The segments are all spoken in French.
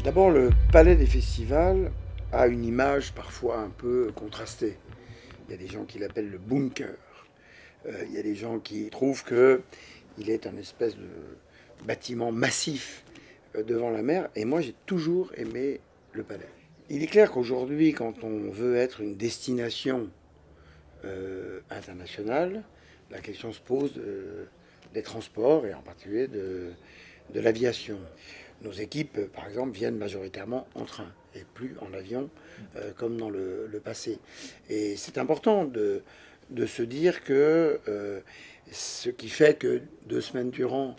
D'abord, le palais des festivals a une image parfois un peu contrastée. Il y a des gens qui l'appellent le bunker. Il y a des gens qui trouvent qu'il est un espèce de bâtiment massif devant la mer. Et moi, j'ai toujours aimé le palais. Il est clair qu'aujourd'hui, quand on veut être une destination internationale, la question se pose des transports et en particulier de l'aviation. Nos équipes, par exemple, viennent majoritairement en train et plus en avion comme dans le passé. Et c'est important de se dire que ce qui fait que 2 semaines durant,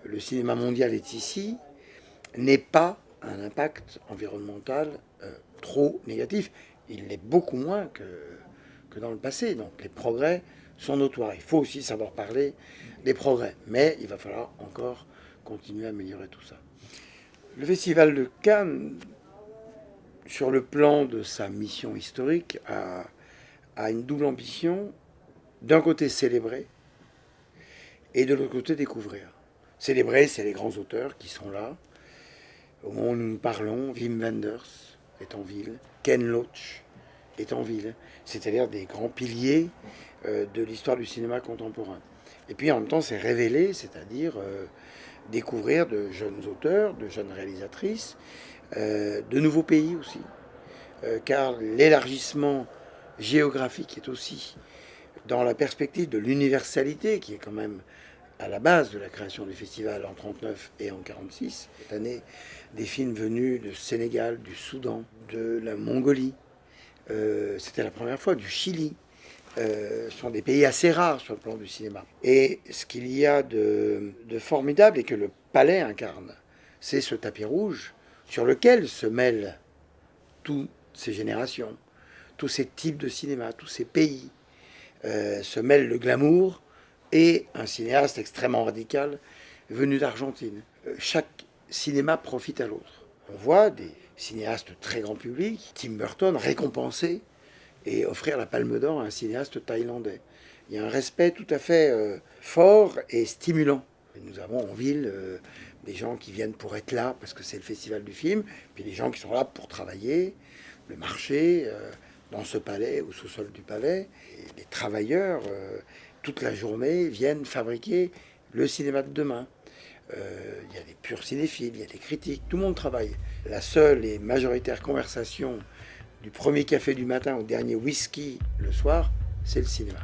le cinéma mondial est ici, n'est pas un impact environnemental trop négatif. Il l'est beaucoup moins que dans le passé. Donc les progrès sont notoires. Il faut aussi savoir parler des progrès. Mais il va falloir encore continuer à améliorer tout ça. Le Festival de Cannes, sur le plan de sa mission historique, a une double ambition. D'un côté, célébrer, et de l'autre côté, découvrir. Célébrer, c'est les grands auteurs qui sont là. Au moment où nous parlons, Wim Wenders est en ville, Ken Loach est en ville, c'est-à-dire des grands piliers de l'histoire du cinéma contemporain. Et puis en même temps, c'est révéler, c'est-à-dire découvrir de jeunes auteurs, de jeunes réalisatrices, de nouveaux pays aussi, car l'élargissement géographique est aussi dans la perspective de l'universalité, qui est quand même à la base de la création du festival en 1939 et en 1946. Cette année, des films venus du Sénégal, du Soudan, de la Mongolie. C'était la première fois, du Chili. Ce sont des pays assez rares sur le plan du cinéma. Et ce qu'il y a de formidable et que le Palais incarne, c'est ce tapis rouge sur lequel se mêlent toutes ces générations, tous ces types de cinéma, tous ces pays. Se mêle le glamour et un cinéaste extrêmement radical venu d'Argentine. Chaque cinéma profite à l'autre. On voit des cinéastes très grand public, Tim Burton récompensé et offrir la Palme d'Or à un cinéaste thaïlandais. Il y a un respect tout à fait fort et stimulant. Et nous avons en ville des gens qui viennent pour être là parce que c'est le festival du film, puis des gens qui sont là pour travailler, le marché, dans ce palais, au sous-sol du palais. Et les travailleurs, toute la journée, viennent fabriquer le cinéma de demain. Il y a des purs cinéphiles, il y a des critiques, tout le monde travaille. La seule et majoritaire conversation du premier café du matin au dernier whisky le soir, c'est le cinéma.